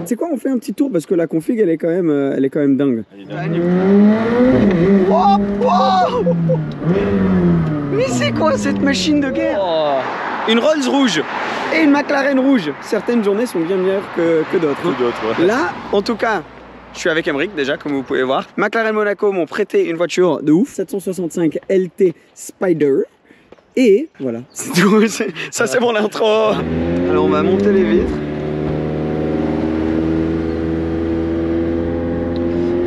C'est quoi, on fait un petit tour parce que la config elle est quand même dingue. Oh, oh, mais c'est quoi cette machine de guerre? Une Rolls rouge et une McLaren rouge. Certaines journées sont bien meilleures que d'autres. Ouais. Là, en tout cas, je suis avec Emeric déjà, comme vous pouvez voir. McLaren Monaco m'ont prêté une voiture de ouf. 765 LT Spider. Et voilà, c'est tout. Ça c'est pour l'intro. Alors on va monter les vitres.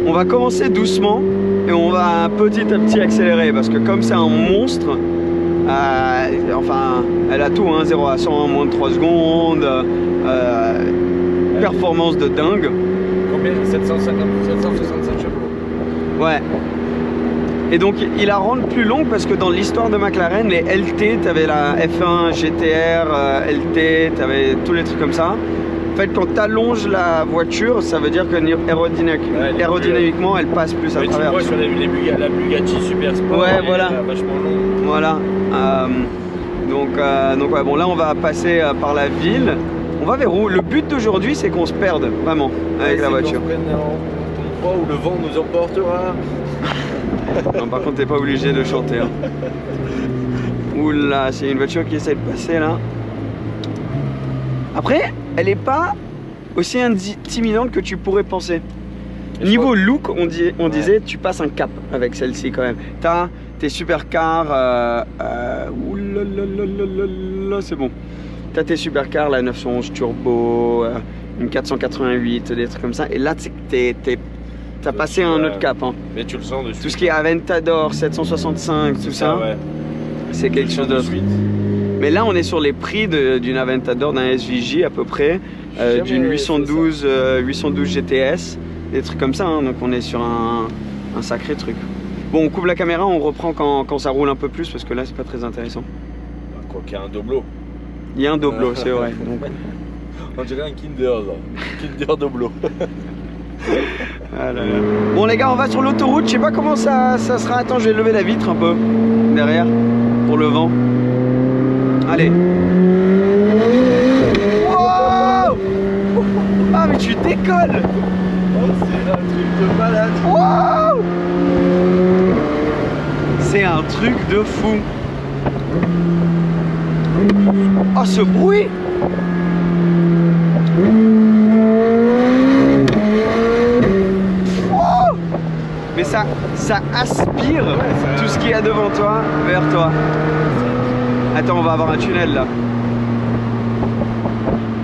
On va commencer doucement et on va petit à petit accélérer parce que comme c'est un monstre, enfin elle a tout, hein, 0 à 100 en moins de 3 secondes, performance de dingue. Combien? 765 chevaux. Ouais. Et donc il la rend plus longue parce que dans l'histoire de McLaren, les LT, tu avais la F1, GTR, LT, tu avais tous les trucs comme ça. En fait, quand tu allonges la voiture, ça veut dire que aérodynamiquement, elle passe plus à travers. Tu vois sur la Bugatti Super Sport, ouais, voilà. Vachement long. Voilà. Donc ouais, bon là on va passer par la ville. On va vers où? Le but d'aujourd'hui c'est qu'on se perde vraiment avec la voiture. Qu'on prenne un endroit où le vent nous emportera. Non, par contre t'es pas obligé de chanter. Hein. Oula, c'est une voiture qui essaie de passer là. Après, elle est pas aussi intimidante que tu pourrais penser. Niveau look, on disait tu passes un cap avec celle-ci quand même. T'as tes supercars, c'est bon. T'as tes supercars, la 911 turbo, une 488, des trucs comme ça. Et là, t'as passé un autre cap. Hein. Mais tu le sens dessus. Tout ce qui est Aventador, 765, tout ça, ouais. c'est quelque chose d'autre. Mais là, on est sur les prix d'une Aventador, d'un SVJ à peu près, d'une 812 GTS, des trucs comme ça. Hein, donc on est sur un sacré truc. Bon, on coupe la caméra, on reprend quand ça roule un peu plus parce que là, c'est pas très intéressant. Quoi qu'il y a un doblo. Il y a un doblo, c'est vrai. Donc... On dirait un Kinder, là. Kinder doblo. Ah là là. Bon les gars, on va sur l'autoroute. Je sais pas comment ça sera. Attends, je vais lever la vitre un peu derrière pour le vent. Allez. Wow. Ah mais tu décolles. Oh, c'est un truc de malade. Wow. C'est un truc de fou. Oh ce bruit. Oh. Mais ça aspire tout ce qu'il y a devant toi vers toi. Attends, on va avoir un tunnel là.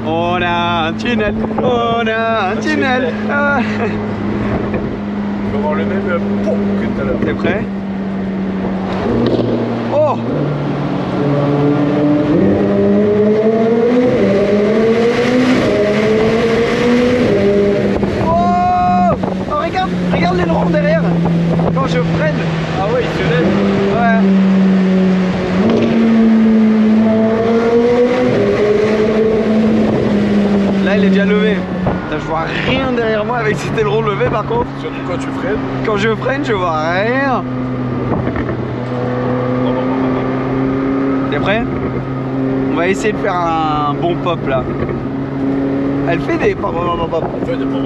On a un tunnel, on a un tunnel. Ah. On va avoir le même pont que tout à l'heure. T'es prêt? Oh! Oh! Oh, regarde l'aileron derrière. Quand je freine. Ah ouais, il se lève. Ouais. Là, il est déjà levé. Putain, je vois rien derrière moi avec cet aileron levé par contre. Surtout quand tu freines. Quand je freine, je vois rien. T'es prêt? On va essayer de faire un bon pop là. Elle fait des pop. Elle fait des pop.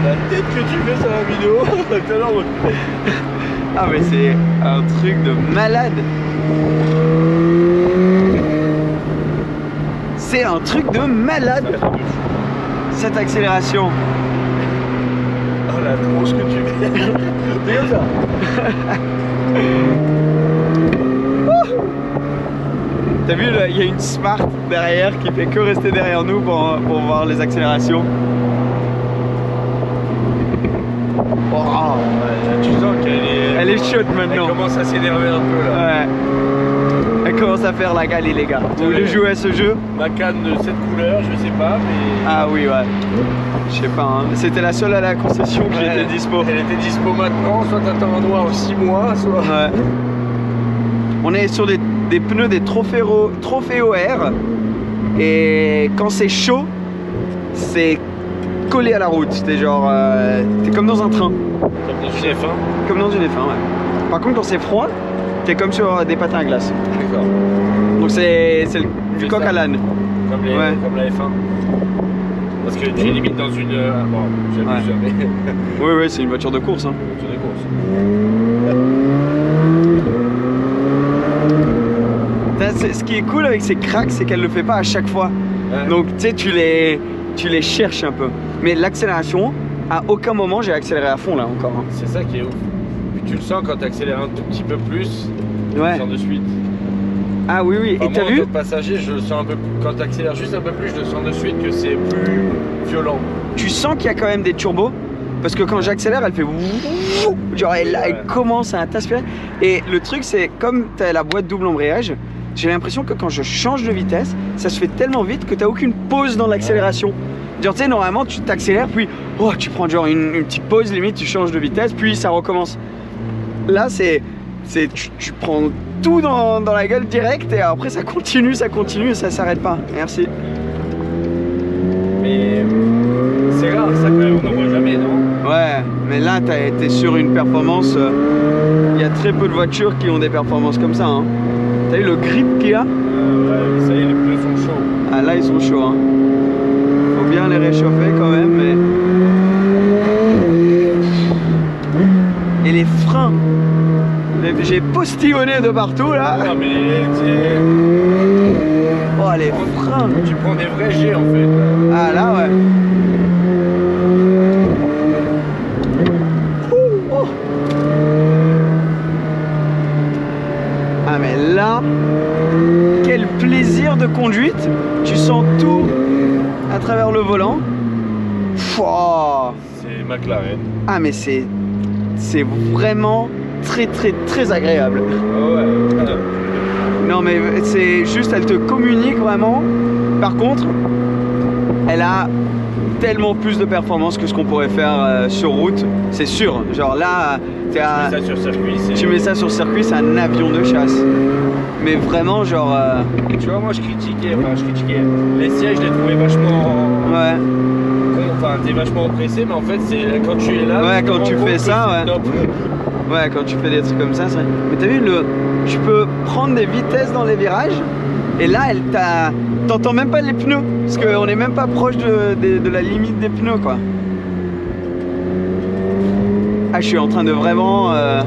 La tête que tu fais sur la vidéo, tout à l'heure. Ah mais c'est un truc de malade. C'est un truc de malade. Cette accélération. Oh la tronche que tu fais. C'est comme ça. T'as vu, il y a une Smart derrière qui fait que rester derrière nous pour voir les accélérations. Oh, Ouais, tu sens qu'elle est chaude maintenant. Elle commence à s'énerver un peu là. Ouais. Elle commence à faire la galie les gars. Vous voulez jouer à ce jeu? Ma canne de cette couleur, je sais pas, mais... Ah oui, ouais. Je sais pas, hein. C'était la seule à la concession que j'étais dispo. Elle était dispo maintenant, soit t'attends un noir en 6 mois, soit... Ouais. On est sur des pneus des Trofeo R. Et quand c'est chaud, c'est collé à la route. T'es genre, t'es comme dans un train. Comme dans une F1. Comme dans une F1, ouais. Par contre, quand c'est froid, t'es comme sur des patins à glace. D'accord. Donc c'est du coq à l'âne. Comme, comme la F1. Parce que tu es limite dans une... bon, j'abuse jamais. Oui, oui, c'est une voiture de course. Hein. Voiture de course. Ce qui est cool avec ces cracks, c'est qu'elle le fait pas à chaque fois. Ouais. Donc tu sais, tu les cherches un peu. Mais l'accélération, à aucun moment j'ai accéléré à fond là encore. Hein. C'est ça qui est ouf. Puis tu le sens quand tu accélères un tout petit peu plus, ouais. Tu le sens de suite. Ah oui, oui. Enfin, et t'as vu? En tant que passager, je le sens un peu. Quand tu accélères juste un peu plus, je le sens de suite que c'est plus violent. Tu sens qu'il y a quand même des turbos. Parce que quand j'accélère, elle fait genre elle commence à t'aspirer. Et le truc, c'est comme tu as la boîte double embrayage, j'ai l'impression que quand je change de vitesse, ça se fait tellement vite que tu n'as aucune pause dans l'accélération. Genre tu sais, normalement tu t'accélères, puis oh, tu prends genre une petite pause, limite tu changes de vitesse, puis ça recommence. Là, tu prends tout dans la gueule direct et après ça continue et ça s'arrête pas. Merci. Mais c'est rare ça quand même, on n'en voit jamais, non? Ouais, mais là t'es sur une performance, il y a très peu de voitures qui ont des performances comme ça. Hein. T'as vu le grip qu'il y a? Ouais, ça y est, les pneus sont chauds. Ah là ils sont chauds. Hein. Faut bien les réchauffer quand même. Mais... Et les freins, j'ai postillonné de partout là. Non mais oh les freins. Tu prends des vrais G en fait. Ah là ouais. Ah mais là, quel plaisir de conduite. Tu sens tout à travers le volant. C'est McLaren. Ah mais c'est vraiment très agréable. Oh ouais. Non mais c'est juste, elle te communique vraiment. Par contre, elle a tellement plus de performance que ce qu'on pourrait faire sur route, c'est sûr. Genre là, tu mets ça sur circuit, c'est un avion de chasse. Mais vraiment genre... Tu vois, moi je critiquais, les sièges, je les trouvais vachement... Ouais. Enfin, t'es vachement oppressé, mais en fait, c'est quand tu es là... Ouais, quand tu fais ça, ouais. Top. Ouais, quand tu fais des trucs comme ça, c'est... Mais t'as vu, tu peux prendre des vitesses dans les virages, et là, t'entends même pas les pneus, parce qu'on est même pas proche de la limite des pneus, quoi. Ah, je suis en train de vraiment...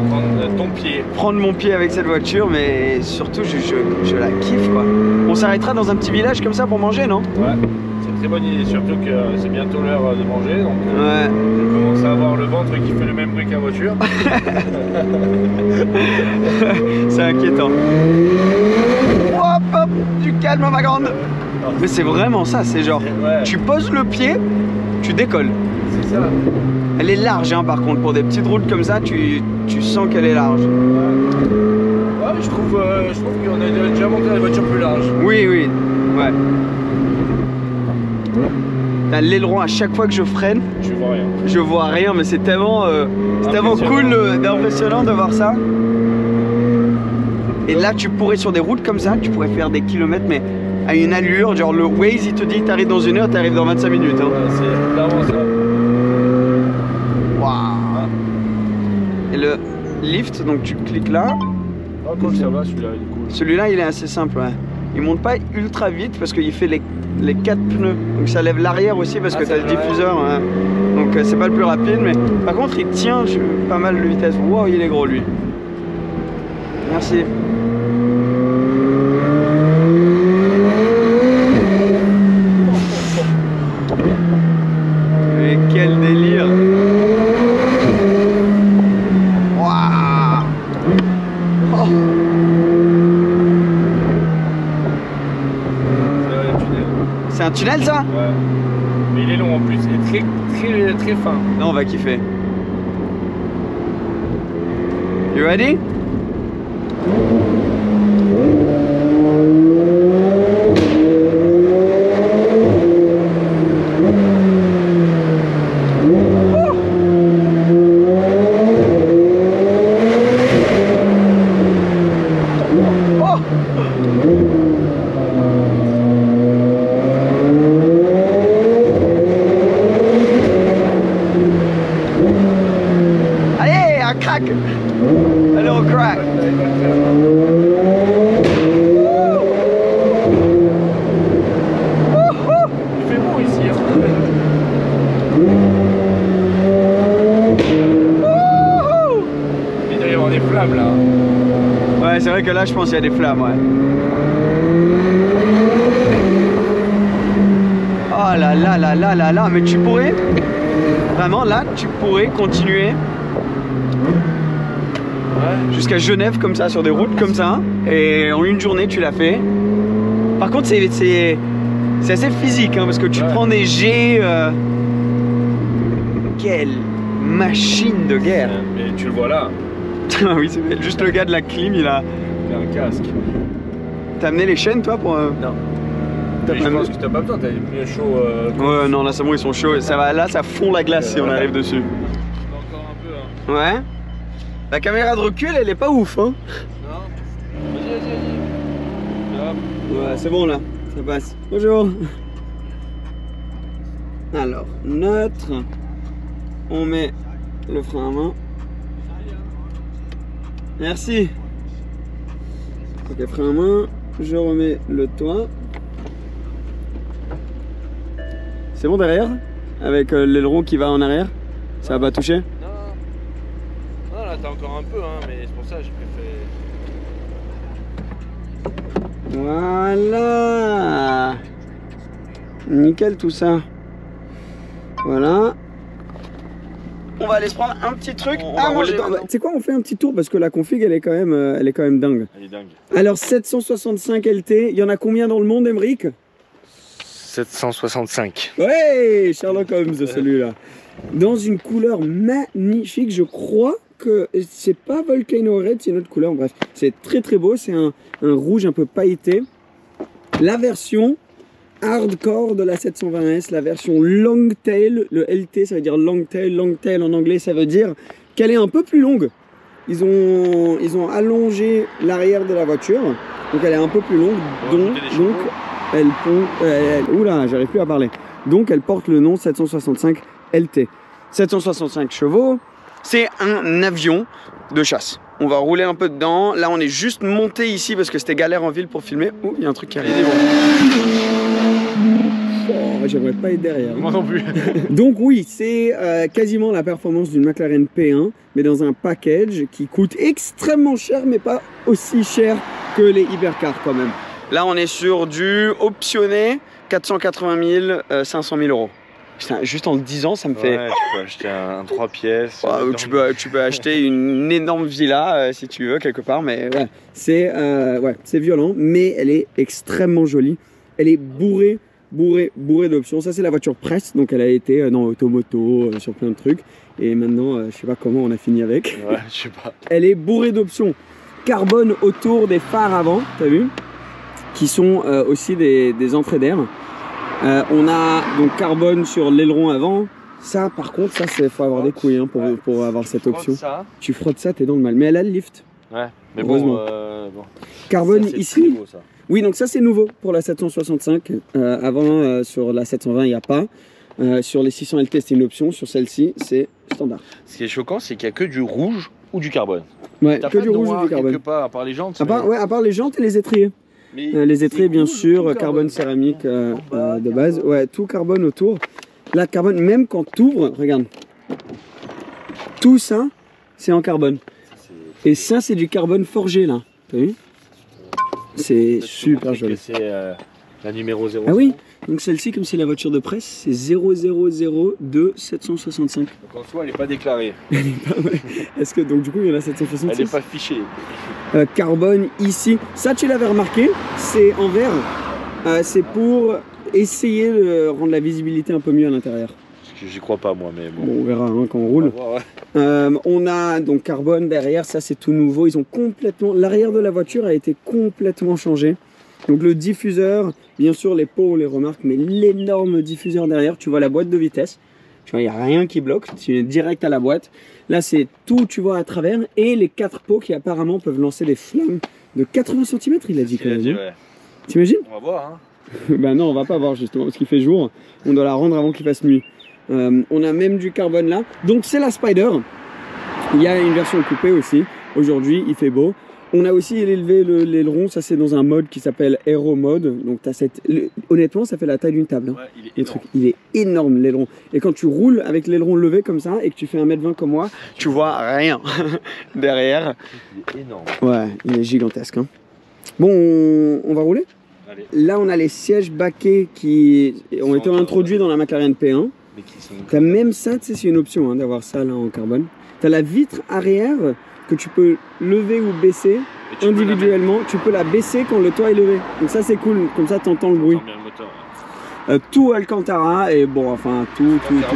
prendre ton pied. Prendre mon pied avec cette voiture, mais surtout, je la kiffe, quoi. On s'arrêtera dans un petit village comme ça pour manger, non? Ouais. C'est une très bonne idée, surtout que c'est bientôt l'heure de manger, donc ouais. Je commence à avoir le ventre qui fait le même bruit que la voiture. C'est inquiétant. Hop, hop, du calme ma grande. Mais c'est vraiment ça, c'est genre, ouais. Tu poses le pied, tu décolles. C'est ça. Elle est large hein, par contre, pour des petites routes comme ça, tu sens qu'elle est large. Ouais, je trouve qu'on a déjà monté des voitures plus larges. Oui, oui, ouais. L'aileron, à chaque fois que je freine, je vois rien. Je vois rien, mais c'est tellement cool, impressionnant de voir ça. Et là, tu pourrais sur des routes comme ça, tu pourrais faire des kilomètres, mais à une allure, genre le Waze, il te dit t'arrives dans 1 heure, t'arrives dans 25 minutes. Hein. Ouais, c'est clairement ça. Waouh. Et le lift, donc tu cliques là. Oh, cool, ça va, celui-là, il est cool. Celui-là, il est assez simple, ouais. Il monte pas ultra vite parce qu'il fait les 4 pneus. Donc ça lève l'arrière aussi parce que tu as le diffuseur. Hein. Donc c'est pas le plus rapide, mais par contre, il tient pas mal de vitesse. Wow, il est gros lui. Merci. Mais quel délire. Waouh. Oh. C'est un tunnel ça? Ouais. Mais il est long en plus, il est très fin. Non, on va kiffer. You ready? vrai que là, je pense qu'il y a des flammes, ouais. Oh là là là là là là, mais tu pourrais, vraiment là, tu pourrais continuer jusqu'à Genève comme ça, sur des routes comme ça, et en une journée tu l'as fait. Par contre, c'est assez physique, hein, parce que tu prends des jets. Quelle machine de guerre! Mais tu le vois là. Oui, c'est juste le gars de la clim, il a un casque. T'as amené les chaînes toi pour. Non. Je pense que t'as pas besoin, t'as des pneus chauds. Ouais, non, là c'est bon, ils sont chauds. Et ça va, là, ça fond la glace si on arrive dessus. Encore un peu, hein. Ouais. La caméra de recul, elle est pas ouf, hein. Non. Vas-y. Ouais, c'est bon là, ça passe. Bonjour. Alors, neutre. On met le frein à main. Merci. Ok, frein à main. Je remets le toit. C'est bon derrière? Avec l'aileron qui va en arrière? Ça va pas toucher? Non, là t'as encore un peu, hein, mais c'est pour ça que j'ai préféré. Voilà. Nickel tout ça. Voilà. On va aller se prendre un petit truc à manger. Tu sais quoi, on fait un petit tour parce que la config elle est quand même dingue. Elle est dingue. Alors 765 LT, il y en a combien dans le monde, Emeric? 765. Ouais, Sherlock Holmes celui-là. Dans une couleur magnifique, je crois que c'est pas Volcano Red, c'est une autre couleur. Bref, c'est très très beau, c'est un rouge un peu pailleté. La version hardcore de la 720S, la version long tail, le LT ça veut dire long tail en anglais ça veut dire qu'elle est un peu plus longue. Ils ont allongé l'arrière de la voiture, donc elle est un peu plus longue, donc oula, j'arrive plus à parler. Donc elle porte le nom 765 LT. 765 chevaux, c'est un avion de chasse. On va rouler un peu dedans. Là on est juste monté ici parce que c'était galère en ville pour filmer. Oh, il y a un truc qui arrive. Oh, j'aimerais pas être derrière. Moi non plus. Donc oui, c'est quasiment la performance d'une McLaren P1, mais dans un package qui coûte extrêmement cher, mais pas aussi cher que les hypercars quand même. Là, on est sur du optionné 480 000, 500 000 euros. Putain, juste en le disant, ça me fait... Ouais, tu peux acheter un 3 pièces. Ouais, tu peux acheter une énorme villa si tu veux, quelque part, mais ouais, c'est violent, mais elle est extrêmement jolie. Elle est bourrée d'options. Ça, c'est la voiture presse, donc elle a été dans Automoto, sur plein de trucs. Et maintenant, je sais pas comment on a fini avec. Ouais, je sais pas. Elle est bourrée d'options. Carbone autour des phares avant, t'as vu? Qui sont aussi des entrées d'air. On a donc carbone sur l'aileron avant. Ça, par contre, ça, c'est faut avoir des couilles hein, pour avoir cette option. Tu frottes ça, t'es dans le mal. Mais elle a le lift. Ouais, mais bon. Carbone ça, ici. nouveau, ça. Oui, donc ça c'est nouveau pour la 765. Avant, sur la 720, il n'y a pas. Sur les 600 LT, c'est une option. Sur celle-ci, c'est standard. Ce qui est choquant, c'est qu'il n'y a que du rouge ou du carbone. Ouais, que du rouge ou du carbone. Quelque part, à part les jantes. À part les jantes et les étriers. Les étriers, bien sûr, carbone céramique de base. Ouais, tout carbone autour. Là, carbone, même quand tu ouvres, regarde. Tout ça, c'est en carbone. Et ça, c'est du carbone forgé, là. T'as vu? C'est super joli. C'est la numéro 0. Ah oui, donc celle-ci, comme c'est la voiture de presse, c'est 0002 765. Donc en soi, elle n'est pas déclarée. Est-ce que donc du coup, il y en a 766? Elle n'est pas fichée. Carbone ici. Ça, tu l'avais remarqué, c'est en vert. C'est pour essayer de rendre la visibilité un peu mieux à l'intérieur. J'y crois pas moi, mais bon. On verra hein, quand on roule. On a donc carbone derrière, ça c'est tout nouveau. Ils ont complètement, l'arrière de la voiture a été complètement changé. Donc le diffuseur, bien sûr les pots on les remarque, mais l'énorme diffuseur derrière, tu vois la boîte de vitesse. Tu vois, il n'y a rien qui bloque, tu es direct à la boîte. Là c'est tout, tu vois, à travers. Et les 4 pots qui apparemment peuvent lancer des flammes de 80 cm, il a dit quand même. Ouais. T'imagines? On va voir. Hein. Ben non, on va pas voir justement, parce qu'il fait jour. On doit la rendre avant qu'il fasse nuit. On a même du carbone là. Donc c'est la Spider. Il y a une version coupée aussi. Aujourd'hui, il fait beau. On a aussi élevé l'aileron, ça c'est dans un mode qui s'appelle Aero Mode. Donc as honnêtement, ça fait la taille d'une table. Hein. Ouais, il est énorme l'aileron. Et quand tu roules avec l'aileron levé comme ça et que tu fais 1m20 comme moi, tu vois rien derrière. Il est énorme. Ouais, il est gigantesque. Hein. Bon, on va rouler. Allez. Là, on a les sièges baquets qui ont été introduits dans la McLaren P1. Mais qui sont... T'as même ça, tu sais, c'est une option hein, d'avoir ça là en carbone. T'as la vitre arrière que tu peux lever ou baisser individuellement. Tu peux la baisser quand le toit est levé. Donc ça c'est cool, comme ça t'entends le bruit. Bien le moteur, ouais. Tout Alcantara et bon enfin tout. Même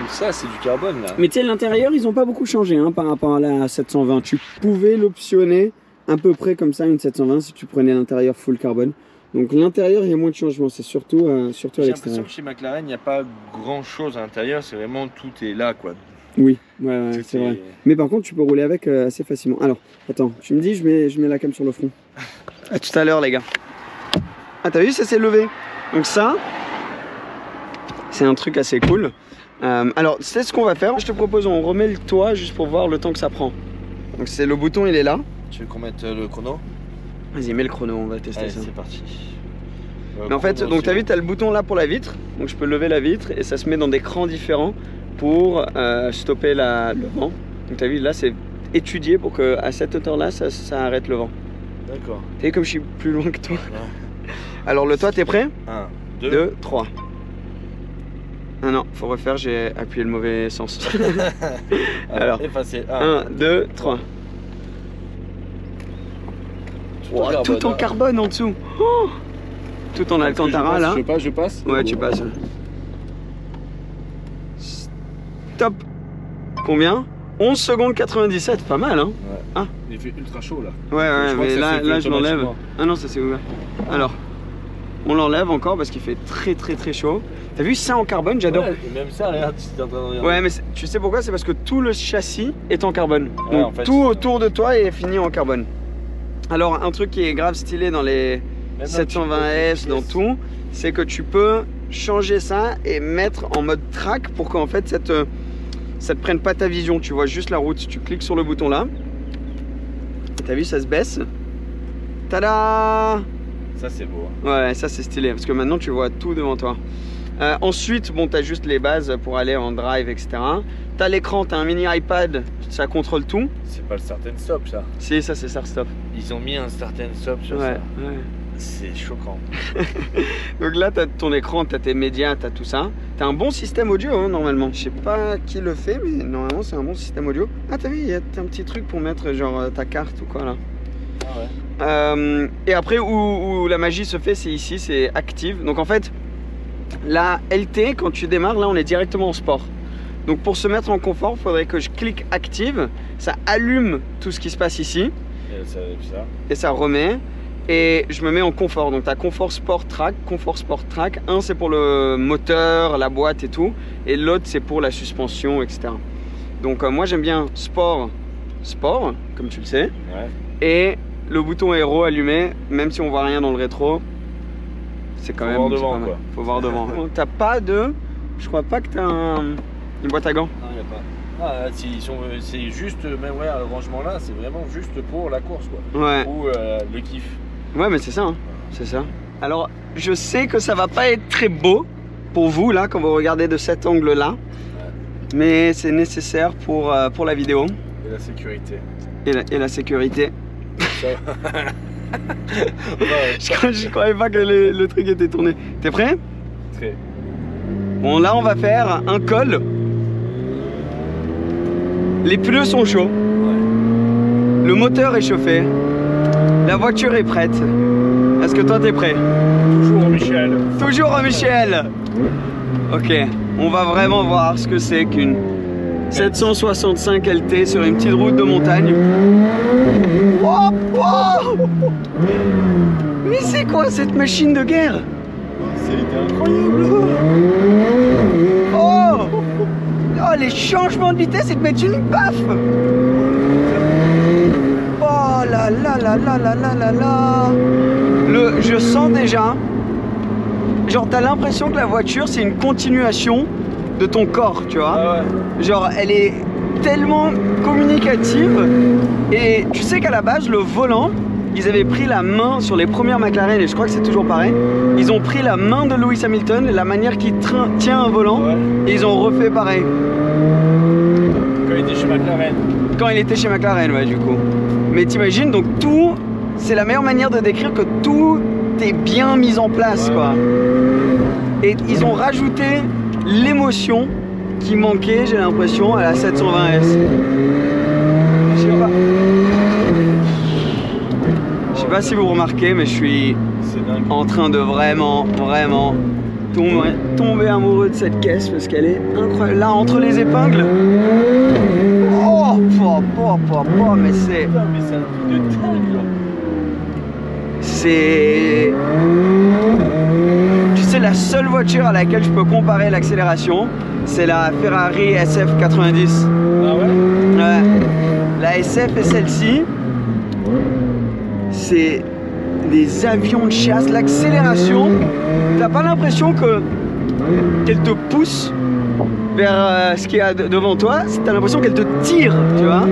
ça c'est du carbone là. Mais tu sais l'intérieur ils ont pas beaucoup changé hein, par rapport à la 720. Tu pouvais l'optionner à peu près comme ça une 720 si tu prenais l'intérieur full carbone. Donc l'intérieur il y a moins de changements, c'est surtout à l'extérieur. J'ai l'impression que chez McLaren il n'y a pas grand chose à l'intérieur, c'est vraiment tout est là quoi. Oui, ouais, c'est vrai. Mais par contre, tu peux rouler avec assez facilement. Alors, attends, tu me dis, je mets la cam sur le front. À tout à l'heure, les gars. Ah, t'as vu, ça s'est levé. Donc ça, c'est un truc assez cool. Alors, c'est ce qu'on va faire. Je te propose, on remet le toit juste pour voir le temps que ça prend. Donc, c'est le bouton, il est là. Tu veux qu'on mette le chrono? Vas-y, mets le chrono, on va tester. Allez, ça. C'est parti. Mais en fait, donc t'as vu, t'as le bouton là pour la vitre. Donc, je peux lever la vitre et ça se met dans des crans différents pour stopper le vent. Donc tu as vu là c'est étudié pour que à cette hauteur là ça arrête le vent. D'accord. Tu sais comme je suis plus loin que toi. Ouais. Alors le toit t'es prêt? 1, 2, 3. Ah non, faut refaire, j'ai appuyé le mauvais sens. Alors effacer. 1, 2, 3. Oh, tout en carbone en dessous. Oh, tout en Alcantara là. Je passe. Ouais, tu passes. Top. Combien? 11 secondes 97, pas mal hein. Ouais. Ah. Il fait ultra chaud là. Ouais, mais là je l'enlève. Ah non, ça c'est ouvert. Alors, on l'enlève encore parce qu'il fait très chaud. T'as vu ça en carbone, j'adore. Ouais, et même ça, regarde, tu es en train de regarder. Ouais, mais tu sais pourquoi? C'est parce que tout le châssis est en carbone. Ouais, donc en fait, tout autour de toi est fini en carbone. Alors, un truc qui est grave stylé dans les 720S, dans tout, c'est que tu peux changer ça et mettre en mode track pour qu'en fait ça te prenne pas ta vision, tu vois juste la route. Tu cliques sur le bouton là, t'as vu ça se baisse, tada. Ça c'est beau hein. Ouais, ça c'est stylé parce que maintenant tu vois tout devant toi. Ensuite bon, t'as juste les bases pour aller en drive etc. T'as l'écran, t'as un mini iPad, ça contrôle tout. C'est pas le start and stop ça? Si, ça c'est start stop. Ils ont mis un start and stop sur ça. Ouais. C'est choquant. Donc là, tu as ton écran, tu as tes médias, tu as tout ça. Tu as un bon système audio hein, normalement. Je sais pas qui le fait, mais normalement c'est un bon système audio. Ah, t'as vu, il y a un petit truc pour mettre genre ta carte ou quoi là. Ah ouais. Et après, où la magie se fait, c'est ici, c'est active. Donc en fait, la LT, quand tu démarres, là on est directement en sport. Donc pour se mettre en confort, il faudrait que je clique active. Ça allume tout ce qui se passe ici. Et ça remet. Et je me mets en confort, donc tu as confort sport track, confort sport track. Un c'est pour le moteur, la boîte et tout, et l'autre c'est pour la suspension, etc. Donc moi j'aime bien sport, comme tu le sais, ouais. Et le bouton aéro allumé, même si on voit rien dans le rétro, c'est quand même devant, quoi. Faut voir devant. T'as pas de, je crois pas que tu as une boîte à gants. Non, il n'y a pas. Ah, c'est juste, même ouais, le rangement là, c'est vraiment juste pour la course quoi. Ouais. Ou le kiff. Ouais, mais c'est ça, hein. C'est ça. Alors, je sais que ça va pas être très beau pour vous là quand vous regardez de cet angle-là, ouais. Mais c'est nécessaire pour la vidéo. Et la sécurité. Et la sécurité. Ouais, je croyais pas que le truc était tourné. T'es prêt? Très. Bon, là on va faire un col. Les pneus sont chauds. Ouais. Le moteur est chauffé. La voiture est prête. Est-ce que toi t'es prêt? Toujours Michel. Toujours Michel. Ok, on va vraiment voir ce que c'est qu'une 765 LT sur une petite route de montagne. Wow, wow. Mais c'est quoi cette machine de guerre? C'est incroyable. Oh, oh, les changements de vitesse, ils te mettent une baffe. Oh là là là là là là là là. Je sens déjà, genre t'as l'impression que la voiture c'est une continuation de ton corps, tu vois. Ah ouais. Genre elle est tellement communicative. Et tu sais qu'à la base, le volant, ils avaient pris la main sur les premières McLaren, et je crois que c'est toujours pareil. Ils ont pris la main de Lewis Hamilton, la manière qu'il tient un volant, et ils ont refait pareil. Quand il était chez McLaren. Quand il était chez McLaren, ouais, du coup. Mais t'imagines, donc tout, c'est la meilleure manière de décrire que tout est bien mis en place, quoi. Et ils ont rajouté l'émotion qui manquait, j'ai l'impression, à la 720S. Je sais pas si vous remarquez, mais je suis en train de vraiment tomber amoureux de cette caisse parce qu'elle est incroyable. Là, entre les épingles. Oh, mais c'est. Mais c'est un truc de dingue. C'est. Tu sais, la seule voiture à laquelle je peux comparer l'accélération, c'est la Ferrari SF90. Ah ouais? Ouais. La SF et celle-ci, c'est des avions de chasse. L'accélération, t'as pas l'impression qu'elle te pousse vers ce qu'il y a devant toi, t'as l'impression qu'elle te tire, tu vois.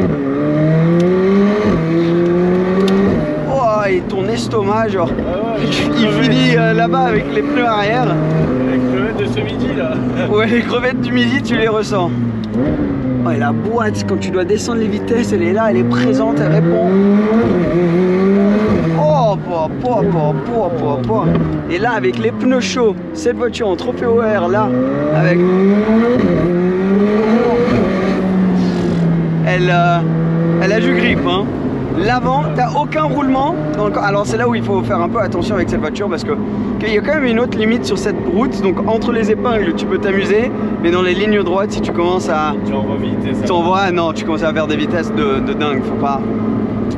Oh, et ton estomac, genre, il finit là-bas avec les pneus arrière. Les crevettes de ce midi, là. Ouais, les crevettes du midi, tu les ressens. Oh, et la boîte, quand tu dois descendre les vitesses, elle est là, elle est présente, elle répond. Oh, et là, avec les pneus chauds, cette voiture en Trophy OR, là, avec... Elle a du grip, hein. L'avant, t'as aucun roulement dans le... Alors c'est là où il faut faire un peu attention avec cette voiture parce que qu'il y a quand même une autre limite sur cette route. Donc entre les épingles tu peux t'amuser, mais dans les lignes droites si tu commences à... Tu envoies vitesse. Non, tu commences à faire des vitesses de dingue, faut pas...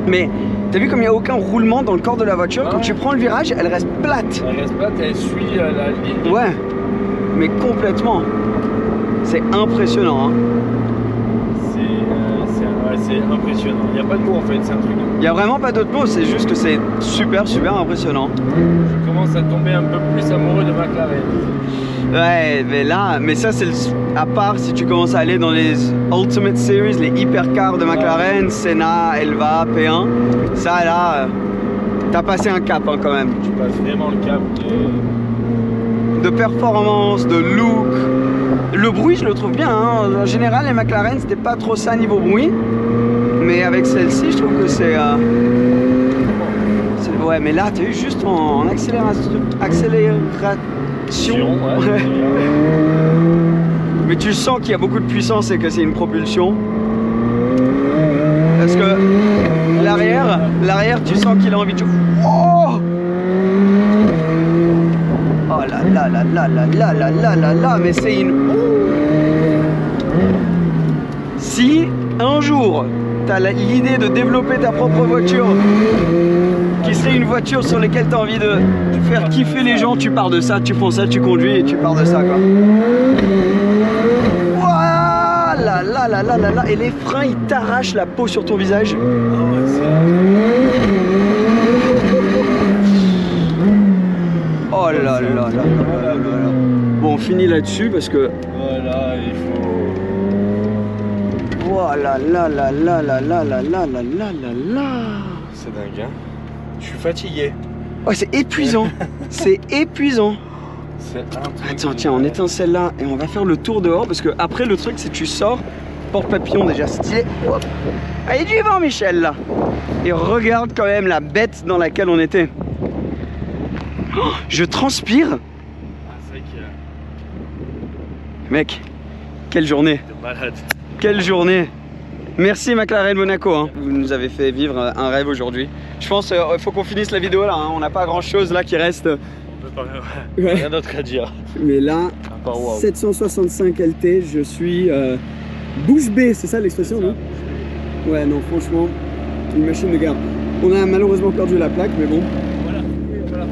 Mais t'as vu comme il n'y a aucun roulement dans le corps de la voiture, quand tu prends le virage, elle reste plate. Elle reste plate, elle suit la ligne. Ouais, mais complètement. C'est impressionnant, hein. C'est impressionnant. Il n'y a pas de mots en fait, c'est un truc. Il n'y a vraiment pas d'autre mot, c'est juste que c'est super impressionnant. Je commence à tomber un peu plus amoureux de McLaren. Ouais, mais ça c'est à part si tu commences à aller dans les Ultimate Series, les hypercars de McLaren, Senna, Elva, P1. Ça là, t'as passé un cap, hein, quand même. Tu passes vraiment le cap de performance, de look. Le bruit, je le trouve bien, hein. En général, les McLaren, c'était pas trop ça niveau bruit. Mais avec celle-ci, je trouve que c'est... Ouais, mais là, tu as eu juste en accélération. Ouais. Mais tu sens qu'il y a beaucoup de puissance et que c'est une propulsion. Parce que l'arrière, tu sens qu'il a envie de... Oh là, mais c'est une... Si un jour tu as l'idée de développer ta propre voiture qui serait une voiture sur laquelle tu as envie de faire kiffer les gens, tu pars de ça, tu prends ça, tu conduis et tu pars de ça, quoi. Là, et les freins ils t'arrachent la peau sur ton visage. Oh là là. Bon, on finit là-dessus parce que... Voilà, il faut... Oh là. C'est dingue, hein. Je suis fatigué. Oh, c'est épuisant. C'est épuisant. Attends, tiens, on éteint celle-là et on va faire le tour dehors parce que après le truc c'est que tu sors, porte-papillon déjà stylé. Hop. Allez, du vent, Michel, là. Et regarde quand même la bête dans laquelle on était. Oh, je transpire. Mec, quelle journée. De malade. Quelle journée. Merci McLaren Monaco, hein. Vous nous avez fait vivre un rêve aujourd'hui. Je pense qu'il faut qu'on finisse la vidéo là, hein. On n'a pas grand chose là qui reste. Rien d'autre à dire. Mais là, 765 LT, je suis bouche bée, c'est ça l'expression, non? Ouais, non, franchement, une machine de guerre. On a malheureusement perdu la plaque, mais bon,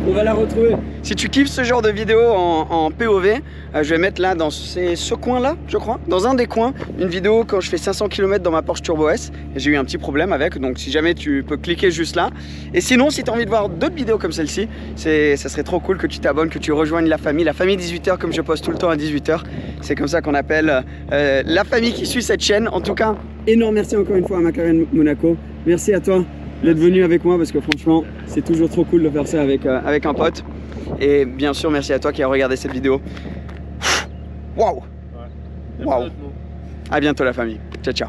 on va la retrouver. Si tu kiffes ce genre de vidéo en POV, je vais mettre là dans ce coin là, je crois, dans un des coins, une vidéo quand je fais 500 km dans ma Porsche Turbo S. Et j'ai eu un petit problème avec, donc si jamais tu peux cliquer juste là. Et sinon, si tu as envie de voir d'autres vidéos comme celle-ci, ça serait trop cool que tu t'abonnes, que tu rejoignes la famille 18h, comme je poste tout le temps à 18h. C'est comme ça qu'on appelle la famille qui suit cette chaîne. En tout cas, énorme merci encore une fois à McLaren Monaco. Merci à toi d'être venu avec moi parce que franchement, c'est toujours trop cool de faire ça avec un pote. Et bien sûr, merci à toi qui as regardé cette vidéo. Waouh! Waouh! À bientôt la famille. Ciao, ciao.